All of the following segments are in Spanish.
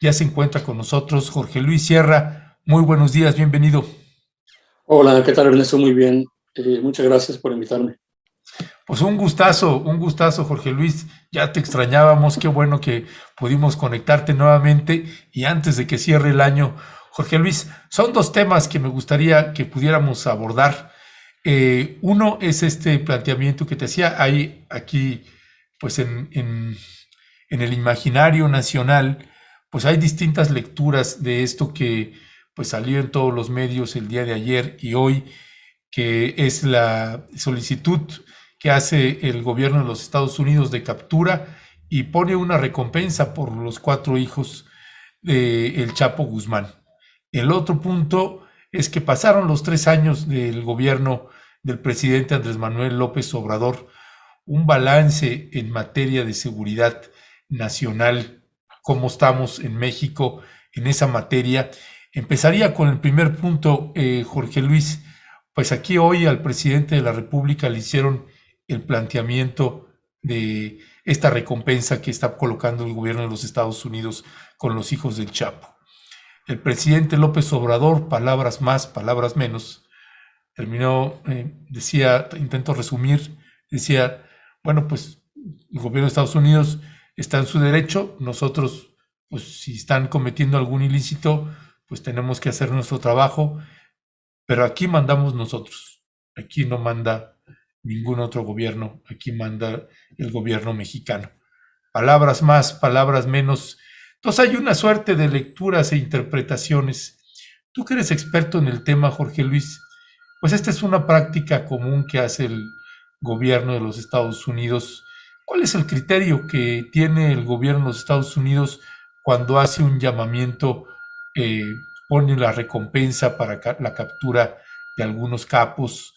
Ya se encuentra con nosotros Jorge Luis Sierra. Muy buenos días, bienvenido. Hola, ¿qué tal, Ernesto? Muy bien. Muchas gracias por invitarme. Pues un gustazo, Jorge Luis. Ya te extrañábamos, qué bueno que pudimos conectarte nuevamente. Y antes de que cierre el año, Jorge Luis, son dos temas que me gustaría que pudiéramos abordar. Uno es este planteamiento que te hacía ahí, aquí, pues en el imaginario nacional, pues hay distintas lecturas de esto que pues salió en todos los medios el día de ayer y hoy, que es la solicitud que hace el gobierno de los Estados Unidos de captura y pone una recompensa por los 4 hijos de el Chapo Guzmán. El otro punto es que pasaron los 3 años del gobierno del presidente Andrés Manuel López Obrador, un balance en materia de seguridad nacional, cómo estamos en México en esa materia. Empezaría con el primer punto, Jorge Luis. Pues aquí hoy al presidente de la República le hicieron el planteamiento de esta recompensa que está colocando el gobierno de los Estados Unidos con los hijos del Chapo. El presidente López Obrador, palabras más, palabras menos, terminó, decía, intento resumir, decía, bueno, pues el gobierno de Estados Unidos está en su derecho, nosotros, pues si están cometiendo algún ilícito, pues tenemos que hacer nuestro trabajo, pero aquí mandamos nosotros, aquí no manda ningún otro gobierno, aquí manda el gobierno mexicano. Palabras más, palabras menos. Entonces hay una suerte de lecturas e interpretaciones. Tú que eres experto en el tema, Jorge Luis, pues esta es una práctica común que hace el gobierno de los Estados Unidos. ¿Cuál es el criterio que tiene el gobierno de los Estados Unidos cuando hace un llamamiento, eh, pone la recompensa para la captura de algunos capos?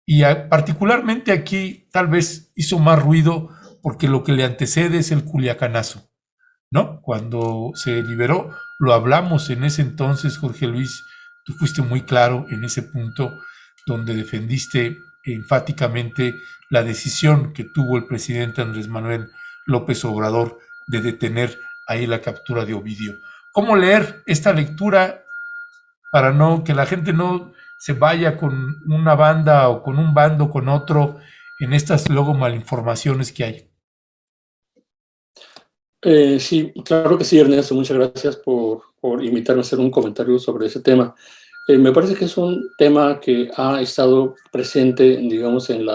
Y particularmente aquí tal vez hizo más ruido porque lo que le antecede es el Culiacanazo, ¿no? Cuando se liberó, lo hablamos en ese entonces, Jorge Luis, tú fuiste muy claro en ese punto donde defendiste enfáticamente la decisión que tuvo el presidente Andrés Manuel López Obrador de detener ahí la captura de Ovidio. ¿Cómo leer esta lectura para no que la gente no se vaya con una banda o con un bando con otro en estas luego malinformaciones que hay? Sí, claro que sí, Ernesto. Muchas gracias por invitarme a hacer un comentario sobre ese tema. Me parece que es un tema que ha estado presente, digamos, en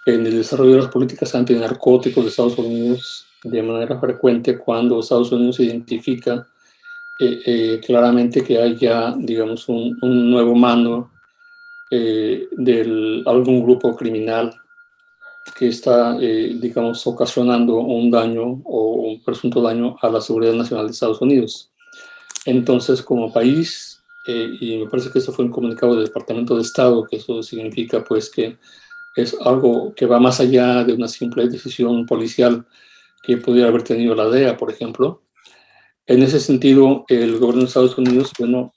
el desarrollo de las políticas antinarcóticos de Estados Unidos de manera frecuente cuando Estados Unidos identifica claramente que hay ya, digamos, un nuevo mando de algún grupo criminal que está, digamos, ocasionando un daño o un presunto daño a la seguridad nacional de Estados Unidos. Entonces, como país, y me parece que eso fue un comunicado del Departamento de Estado, que eso significa pues que es algo que va más allá de una simple decisión policial que pudiera haber tenido la DEA, por ejemplo. En ese sentido, el gobierno de Estados Unidos, bueno,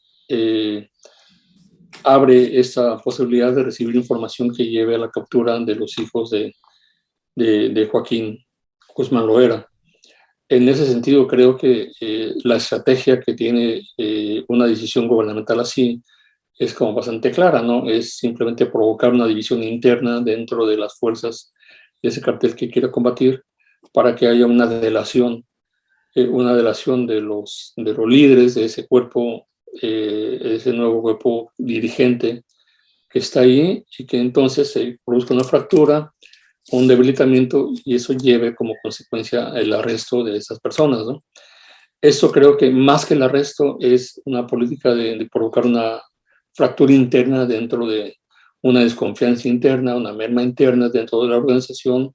abre esta posibilidad de recibir información que lleve a la captura de los hijos de Joaquín Guzmán Loera. En ese sentido, creo que la estrategia que tiene una decisión gubernamental así es como bastante clara, ¿no? Es simplemente provocar una división interna dentro de las fuerzas de ese cartel que quiere combatir para que haya una delación de los líderes de ese cuerpo, ese nuevo cuerpo dirigente que está ahí y que entonces se produzca una fractura, un debilitamiento y eso lleve como consecuencia el arresto de esas personas, ¿no? Esto creo que más que el arresto es una política de provocar una fractura interna dentro de una desconfianza interna, una merma interna dentro de la organización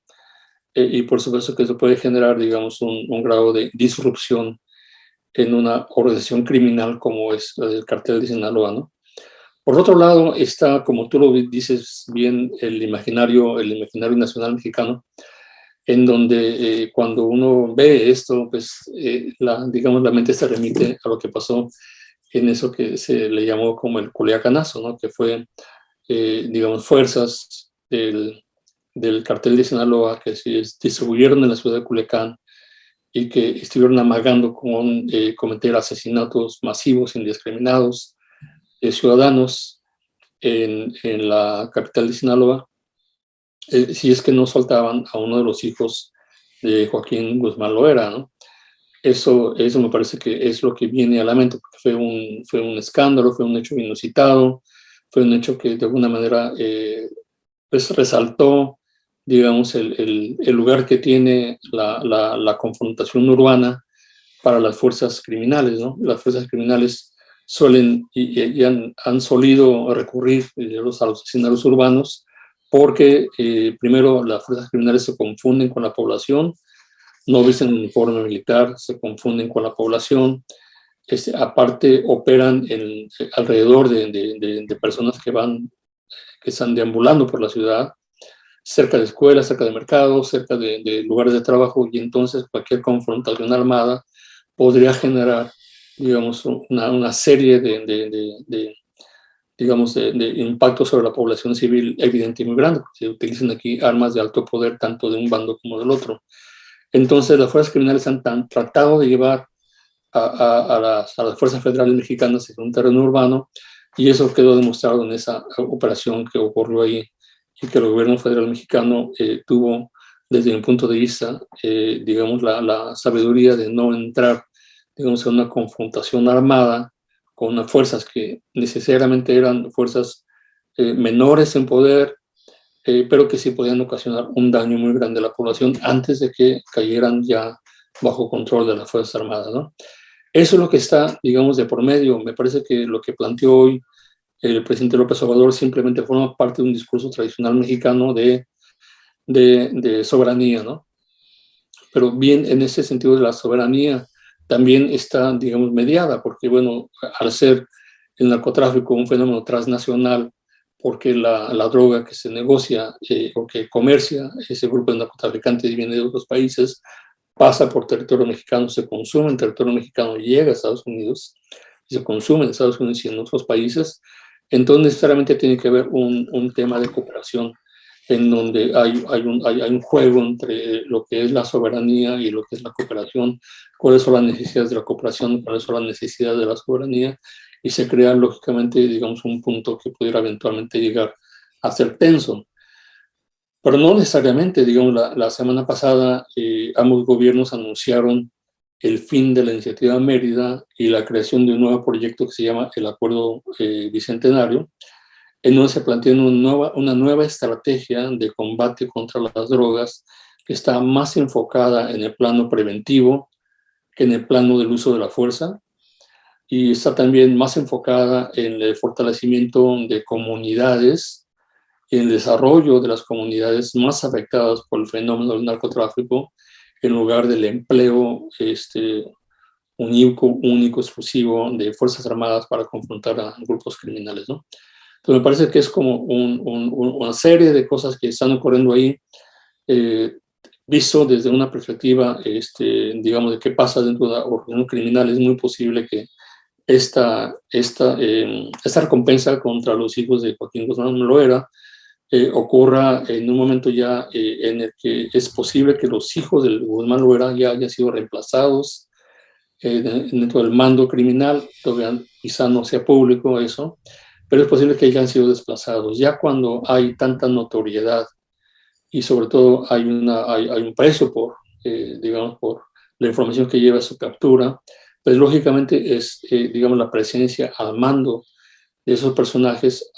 y por supuesto que eso puede generar, digamos, un grado de disrupción en una organización criminal como es el cartel de Sinaloa, ¿no? Por otro lado está, como tú lo dices bien, el imaginario nacional mexicano, en donde cuando uno ve esto, pues digamos, la mente se remite a lo que pasó en eso que se le llamó como el Culiacanazo, ¿no? Que fue, digamos, fuerzas del cartel de Sinaloa que se distribuyeron en la ciudad de Culiacán y que estuvieron amagando con cometer asesinatos masivos, indiscriminados de ciudadanos en la capital de Sinaloa, si es que no soltaban a uno de los hijos de Joaquín Guzmán Loera, ¿no? Eso me parece que es lo que viene a la mente, porque fue un escándalo, fue un hecho inusitado, fue un hecho que de alguna manera pues resaltó, digamos, el lugar que tiene la confrontación urbana para las fuerzas criminales, ¿no? Las fuerzas criminales suelen y han solido recurrir a los asesinatos urbanos porque primero las fuerzas criminales se confunden con la población, no visten el uniforme militar, se confunden con la población, aparte operan alrededor de personas que están deambulando por la ciudad, cerca de escuelas, cerca de mercados, cerca de lugares de trabajo, y entonces cualquier confrontación armada podría generar, digamos, una serie digamos, de impactos sobre la población civil evidente y muy grande, porque se utilizan aquí armas de alto poder tanto de un bando como del otro. Entonces las fuerzas criminales han tratado de llevar a las fuerzas federales mexicanas en un terreno urbano, y eso quedó demostrado en esa operación que ocurrió ahí y que el gobierno federal mexicano tuvo, desde mi punto de vista, digamos, la sabiduría de no entrar, digamos, en una confrontación armada con unas fuerzas que necesariamente eran fuerzas menores en poder, pero que sí podían ocasionar un daño muy grande a la población antes de que cayeran ya bajo control de las Fuerzas Armadas, ¿no? Eso es lo que está, digamos, de por medio. Me parece que lo que planteó hoy el presidente López Obrador simplemente forma parte de un discurso tradicional mexicano de soberanía, ¿no? Pero bien, en ese sentido de la soberanía también está, digamos, mediada, porque, bueno, al ser el narcotráfico un fenómeno transnacional, porque la droga que se negocia o que comercia ese grupo de narcotraficantes y viene de otros países, pasa por territorio mexicano, se consume en territorio mexicano, llega a Estados Unidos, y se consume en Estados Unidos y en otros países, entonces necesariamente tiene que haber un tema de cooperación en donde hay un juego entre lo que es la soberanía y lo que es la cooperación, cuáles son las necesidades de la cooperación, cuáles son las necesidades de la soberanía, y se crea lógicamente, digamos, un punto que pudiera eventualmente llegar a ser tenso. Pero no necesariamente, digamos, la semana pasada ambos gobiernos anunciaron el fin de la iniciativa Mérida y la creación de un nuevo proyecto que se llama el Acuerdo Bicentenario, en donde se plantea una nueva estrategia de combate contra las drogas que está más enfocada en el plano preventivo que en el plano del uso de la fuerza, y está también más enfocada en el fortalecimiento de comunidades y en el desarrollo de las comunidades más afectadas por el fenómeno del narcotráfico, en lugar del empleo único, exclusivo de Fuerzas Armadas para confrontar a grupos criminales, ¿no? Entonces me parece que es como una serie de cosas que están ocurriendo ahí, visto desde una perspectiva, digamos, de qué pasa dentro de la organización criminal. Es muy posible que esta recompensa contra los hijos de Joaquín Guzmán Loera ocurra en un momento ya en el que es posible que los hijos de Guzmán Loera ya hayan sido reemplazados dentro del mando criminal. Todavía quizá no sea público eso, pero es posible que hayan sido desplazados. Ya cuando hay tanta notoriedad y sobre todo hay un precio digamos, por la información que lleva a su captura, pues lógicamente es, digamos, la presencia al mando de esos personajes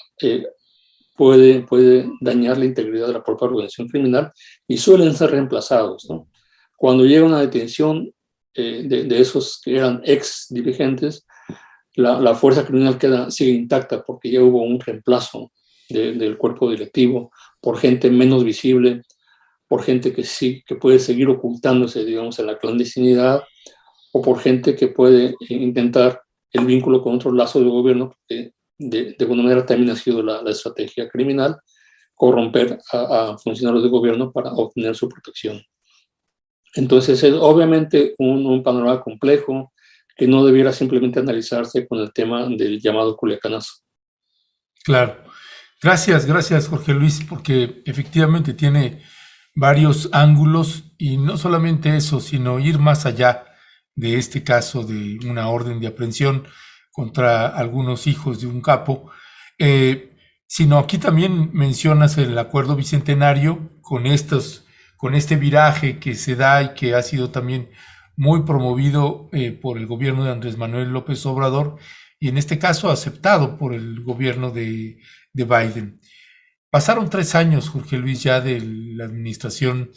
puede dañar la integridad de la propia organización criminal y suelen ser reemplazados, ¿no? Cuando llega una detención de esos que eran ex dirigentes, la fuerza criminal sigue intacta porque ya hubo un reemplazo del cuerpo directivo por gente menos visible, por gente que puede seguir ocultándose, digamos, en la clandestinidad, o por gente que puede intentar el vínculo con otros lazos del gobierno, porque de alguna manera también ha sido la estrategia criminal, corromper a funcionarios del gobierno para obtener su protección. Entonces es obviamente un panorama complejo que no debiera simplemente analizarse con el tema del llamado Culiacanazo. Claro. Gracias, Jorge Luis, porque efectivamente tiene varios ángulos y no solamente eso, sino ir más allá de este caso de una orden de aprehensión contra algunos hijos de un capo, eh, sino aquí también mencionas el acuerdo bicentenario con este viraje que se da y que ha sido también muy promovido por el gobierno de Andrés Manuel López Obrador y en este caso aceptado por el gobierno de Biden. Pasaron 3 años, Jorge Luis, ya de la administración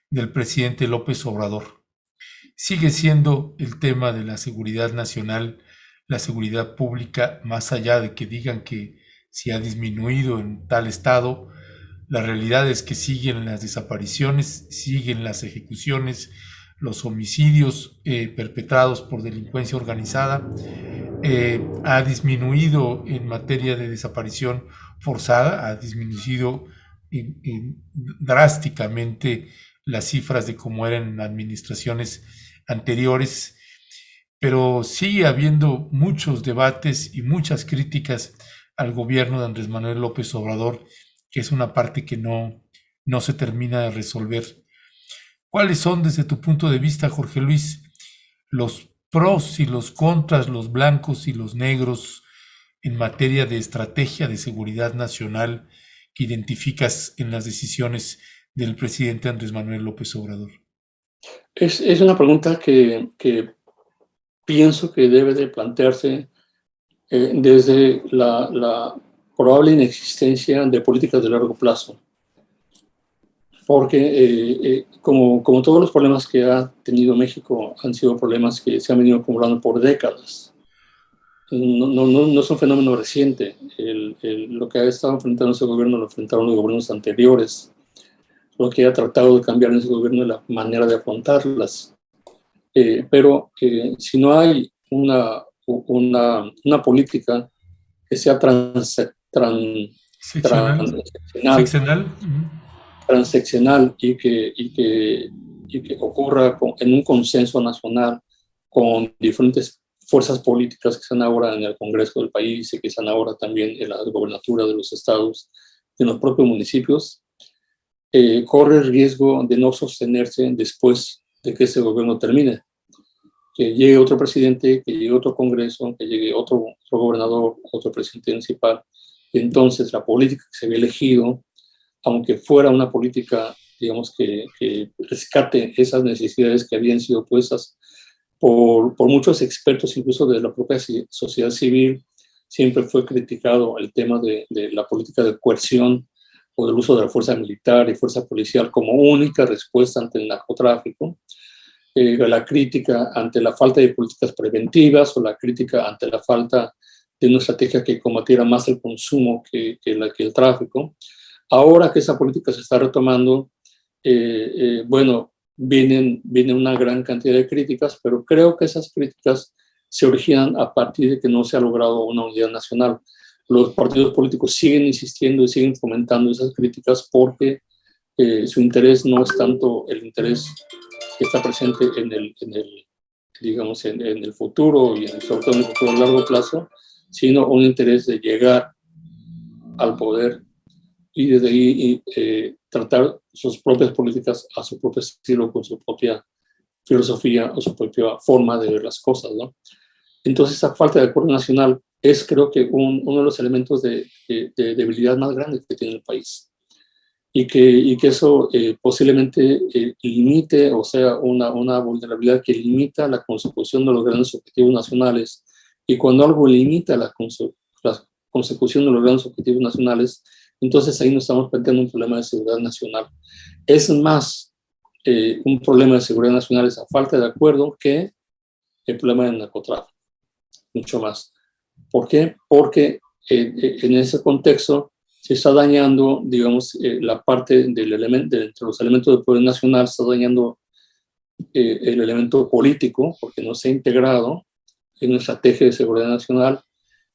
del presidente López Obrador. Sigue siendo el tema de la seguridad nacional, la seguridad pública, más allá de que digan que si ha disminuido en tal estado, la realidad es que siguen las desapariciones, siguen las ejecuciones, los homicidios perpetrados por delincuencia organizada, ha disminuido en materia de desaparición forzada, ha disminuido drásticamente las cifras de cómo eran en administraciones anteriores, pero sigue habiendo muchos debates y muchas críticas al gobierno de Andrés Manuel López Obrador, que es una parte que no se termina de resolver. ¿Cuáles son, desde tu punto de vista, Jorge Luis, los pros y los contras, los blancos y los negros en materia de estrategia de seguridad nacional que identificas en las decisiones del presidente Andrés Manuel López Obrador? Es una pregunta que pienso que debe de plantearse desde la probable inexistencia de políticas de largo plazo. Porque como todos los problemas que ha tenido México han sido problemas que se han venido acumulando por décadas. No es un fenómeno reciente. Lo que ha estado enfrentando ese gobierno lo enfrentaron los gobiernos anteriores. Lo que ha tratado de cambiar en ese gobierno es la manera de afrontarlas. Pero si no hay una política que sea Seccional. Seccional. transeccional y que ocurra en un consenso nacional con diferentes fuerzas políticas que están ahora en el Congreso del país y que están ahora también en la gobernatura de los estados, en los propios municipios, corre el riesgo de no sostenerse después de que ese gobierno termine. Que llegue otro presidente, que llegue otro Congreso, que llegue otro gobernador, otro presidente municipal. Y entonces la política que se había elegido, aunque fuera una política, digamos, que rescate esas necesidades que habían sido puestas por muchos expertos, incluso de la propia sociedad civil, siempre fue criticado el tema de la política de coerción o del uso de la fuerza militar y fuerza policial como única respuesta ante el narcotráfico. La crítica ante la falta de políticas preventivas o la crítica ante la falta de una estrategia que combatiera más el consumo que el tráfico. Ahora que esa política se está retomando, bueno, vienen una gran cantidad de críticas, pero creo que esas críticas se originan a partir de que no se ha logrado una unidad nacional. Los partidos políticos siguen insistiendo y siguen fomentando esas críticas porque su interés no es tanto el interés que está presente digamos, en el futuro y sobre todo en el futuro a largo plazo, sino un interés de llegar al poder y desde ahí tratar sus propias políticas a su propio estilo, con su propia filosofía o su propia forma de ver las cosas, ¿no? Entonces, esa falta de acuerdo nacional es, creo que, uno de los elementos de debilidad más grandes que tiene el país. Y que eso posiblemente limite, o sea, una vulnerabilidad que limita la consecución de los grandes objetivos nacionales. Y cuando algo limita la consecución de los grandes objetivos nacionales, entonces ahí nos estamos planteando un problema de seguridad nacional. Es más un problema de seguridad nacional esa falta de acuerdo que el problema del narcotráfico, mucho más. ¿Por qué? Porque en ese contexto se está dañando, digamos, la parte del elemento, entre los elementos del poder nacional, se está dañando el elemento político, porque no se ha integrado en una estrategia de seguridad nacional.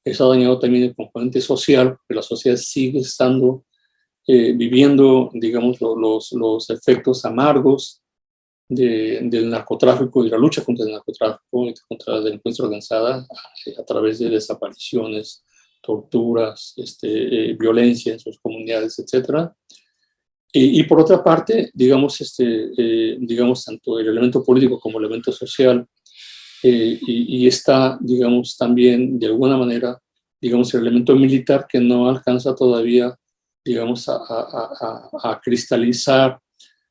Está dañado también el componente social, que la sociedad sigue estando viviendo, digamos, los efectos amargos del narcotráfico y la lucha contra el narcotráfico y contra la delincuencia organizada a través de desapariciones, torturas, violencia en sus comunidades, etc. Y por otra parte, digamos, tanto el elemento político como el elemento social, y está, digamos, también de alguna manera, digamos, el elemento militar que no alcanza todavía, digamos, a cristalizar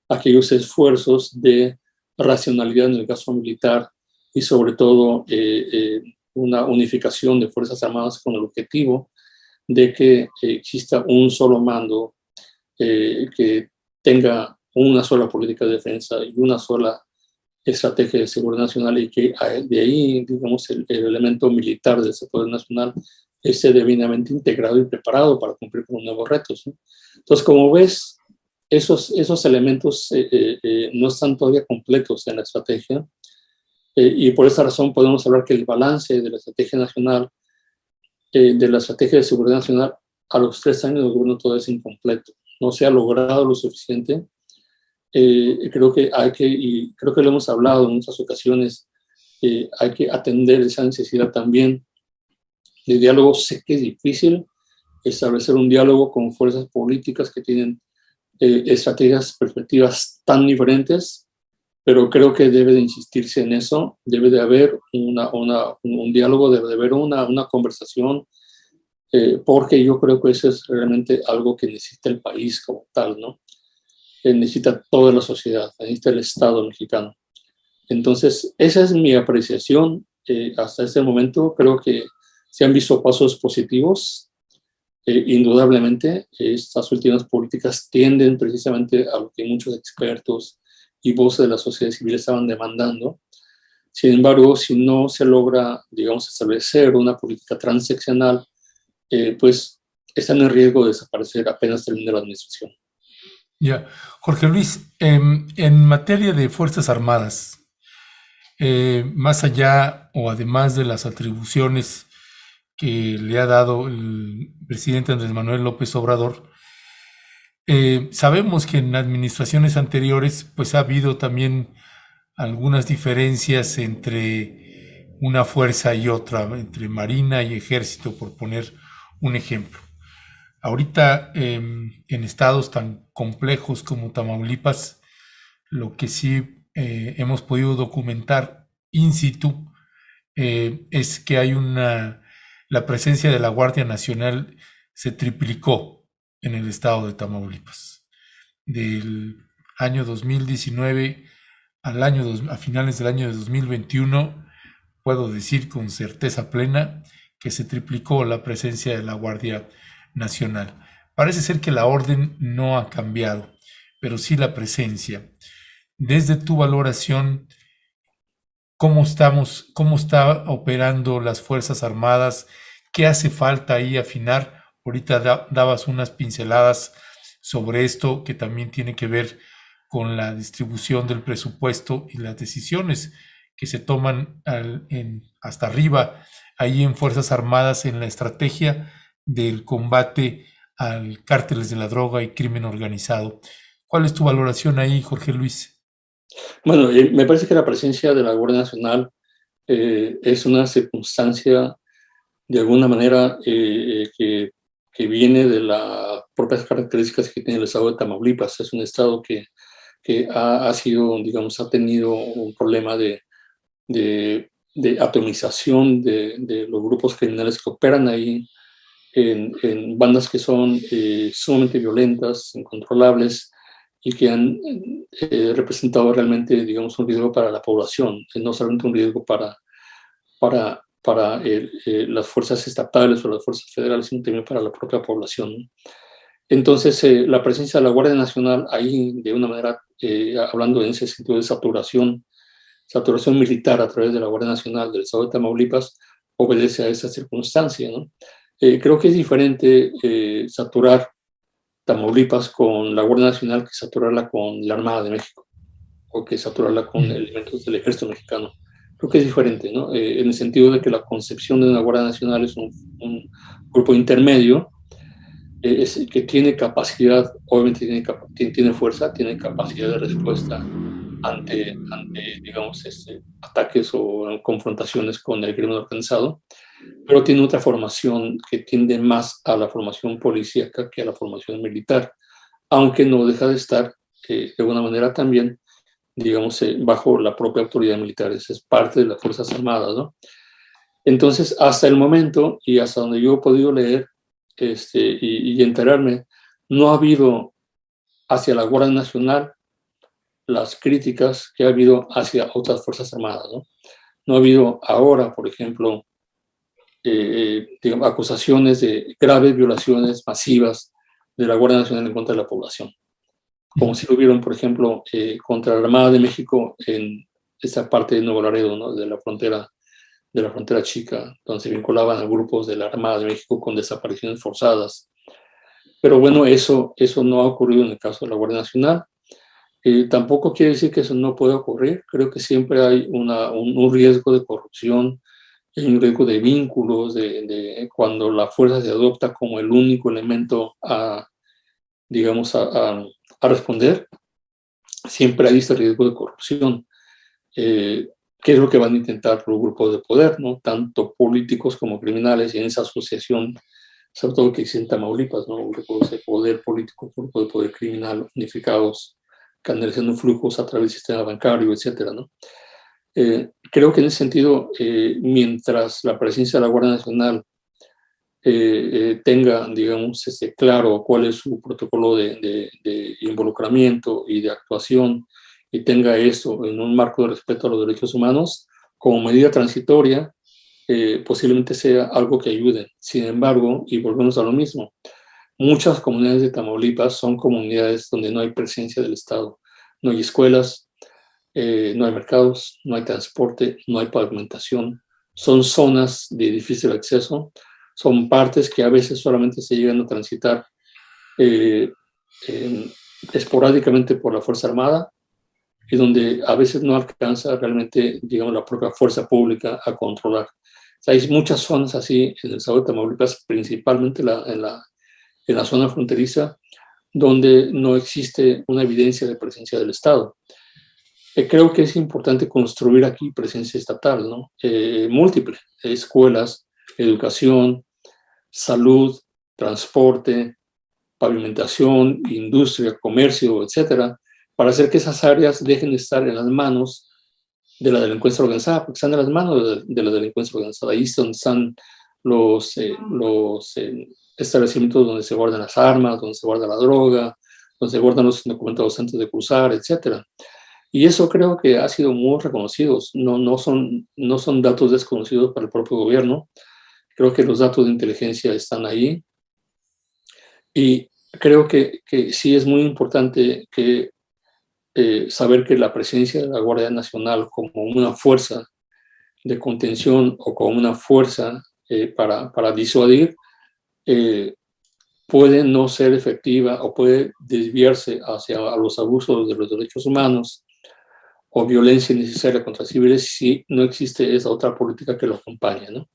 aquellos esfuerzos de racionalidad en el gasto militar y sobre todo una unificación de Fuerzas Armadas con el objetivo de que exista un solo mando que tenga una sola política de defensa y una sola estrategia de seguridad nacional, y que de ahí, digamos, el elemento militar del sector nacional esté debidamente integrado y preparado para cumplir con nuevos retos, ¿no? Entonces, como ves, esos elementos no están todavía completos en la estrategia, y por esa razón podemos hablar que el balance de la estrategia nacional, de la estrategia de seguridad nacional, a los 3 años del gobierno todavía es incompleto. No se ha logrado lo suficiente. Creo que y creo que lo hemos hablado en muchas ocasiones, hay que atender esa necesidad también de diálogo. Sé que es difícil establecer un diálogo con fuerzas políticas que tienen estrategias, perspectivas tan diferentes, pero creo que debe de insistirse en eso, debe de haber un diálogo, debe de haber una conversación, porque yo creo que eso es realmente algo que necesita el país como tal, ¿no? Necesita toda la sociedad, necesita el Estado mexicano. Entonces, esa es mi apreciación. Hasta este momento creo que se han visto pasos positivos. Indudablemente, estas últimas políticas tienden precisamente a lo que muchos expertos y voces de la sociedad civil estaban demandando. Sin embargo, si no se logra, digamos, establecer una política transeccional, pues están en riesgo de desaparecer apenas termine la administración. Ya, Jorge Luis, en materia de Fuerzas Armadas, más allá o además de las atribuciones que le ha dado el presidente Andrés Manuel López Obrador, sabemos que en administraciones anteriores pues ha habido también algunas diferencias entre una fuerza y otra, entre Marina y Ejército, por poner un ejemplo. Ahorita en estados tan complejos como Tamaulipas, lo que sí hemos podido documentar in situ es que hay la presencia de la Guardia Nacional se triplicó en el estado de Tamaulipas. Del año 2019 a finales del año de 2021, puedo decir con certeza plena que se triplicó la presencia de la Guardia Nacional. Parece ser que la orden no ha cambiado, pero sí la presencia. Desde tu valoración, ¿cómo está operando las Fuerzas Armadas? ¿Qué hace falta ahí afinar? Ahorita dabas unas pinceladas sobre esto que también tiene que ver con la distribución del presupuesto y las decisiones que se toman hasta arriba, ahí en Fuerzas Armadas, en la estrategia del combate al cárteles de la droga y crimen organizado. ¿Cuál es tu valoración ahí, Jorge Luis? Bueno, me parece que la presencia de la Guardia Nacional es una circunstancia, de alguna manera, que viene de las propias características que tiene el estado de Tamaulipas. Es un estado que ha sido, digamos, ha tenido un problema de atomización de los grupos criminales que operan ahí, en bandas que son sumamente violentas, incontrolables, y que han representado realmente, digamos, un riesgo para la población, no solamente un riesgo para las fuerzas estatales o las fuerzas federales, sino también para la propia población. Entonces, la presencia de la Guardia Nacional ahí, de una manera, hablando en ese sentido de saturación militar a través de la Guardia Nacional del estado de Tamaulipas, obedece a esa circunstancia, ¿no? Creo que es diferente saturar Tamaulipas con la Guardia Nacional que saturarla con la Armada de México o que saturarla con elementos del Ejército Mexicano. Creo que es diferente, ¿no? En el sentido de que la concepción de una Guardia Nacional es un grupo intermedio que tiene capacidad, obviamente tiene fuerza, tiene capacidad de respuesta ante digamos, ataques o confrontaciones con el crimen organizado, pero tiene otra formación que tiende más a la formación policíaca que a la formación militar. aunque no deja de estar de alguna manera también, digamos, bajo la propia autoridad militar. Es parte de las Fuerzas Armadas, ¿no? Entonces, hasta el momento, y hasta donde yo he podido leer y enterarme, no ha habido hacia la Guardia Nacional las críticas que ha habido hacia otras Fuerzas Armadas, ¿no? No ha habido ahora, por ejemplo, digamos, acusaciones de graves violaciones masivas de la Guardia Nacional en contra de la población, como si lo hubieron, por ejemplo, contra la Armada de México en esa parte de Nuevo Laredo, ¿no? De la frontera chica, donde se vinculaban a grupos de la Armada de México con desapariciones forzadas. Pero bueno, eso no ha ocurrido en el caso de la Guardia Nacional. Tampoco quiere decir que eso no pueda ocurrir. Creo que siempre hay un riesgo de corrupción, hay un riesgo de vínculos, cuando la fuerza se adopta como el único elemento digamos, a responder, siempre hay este riesgo de corrupción. ¿Qué es lo que van a intentar los grupos de poder, ¿no? Tanto políticos como criminales, y en esa asociación, sobre todo que existe en Tamaulipas, ¿no? Grupos de poder político, grupos de poder criminal unificados, canalizando flujos a través del sistema bancario, etcétera, ¿no? Creo que en ese sentido, mientras la presencia de la Guardia Nacional tenga, digamos, claro cuál es su protocolo de involucramiento y de actuación, y tenga eso en un marco de respeto a los derechos humanos, como medida transitoria, posiblemente sea algo que ayude. Sin embargo, y volvemos a lo mismo, muchas comunidades de Tamaulipas son comunidades donde no hay presencia del Estado. No hay escuelas, no hay mercados, no hay transporte, no hay pavimentación. Son zonas de difícil acceso, son partes que a veces solamente se llegan a transitar esporádicamente por la Fuerza Armada, y donde a veces no alcanza realmente, digamos, la propia fuerza pública a controlar. O sea, hay muchas zonas así en el estado de Tamaulipas, principalmente en la zona fronteriza, donde no existe una evidencia de presencia del Estado. Creo que es importante construir aquí presencia estatal, ¿no? Múltiple, escuelas, educación, salud, transporte, pavimentación, industria, comercio, etcétera, para hacer que esas áreas dejen de estar en las manos de la delincuencia organizada, porque están en las manos de la delincuencia organizada. Ahí es donde están los establecimientos donde se guardan las armas, donde se guarda la droga, donde se guardan los documentados antes de cruzar, etcétera. Y eso creo que ha sido muy reconocido. No son datos desconocidos para el propio gobierno. Creo que los datos de inteligencia están ahí. Y creo que sí es muy importante que saber que la presencia de la Guardia Nacional como una fuerza de contención o como una fuerza para disuadir puede no ser efectiva o puede desviarse hacia los abusos de los derechos humanos o violencia innecesaria contra civiles si no existe esa otra política que lo acompañe, ¿no?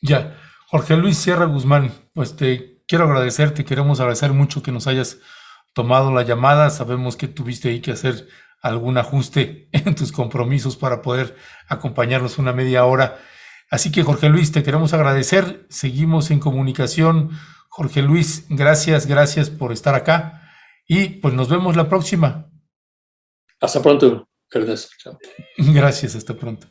Ya, Jorge Luis Sierra Guzmán, pues te quiero agradecerte, queremos agradecer mucho que nos hayas tomado la llamada. Sabemos que tuviste ahí que hacer algún ajuste en tus compromisos para poder acompañarnos una media hora. Así que, Jorge Luis, te queremos agradecer. Seguimos en comunicación. Jorge Luis, gracias por estar acá y pues nos vemos la próxima. Hasta pronto, Ernesto. Chao. Gracias, hasta pronto.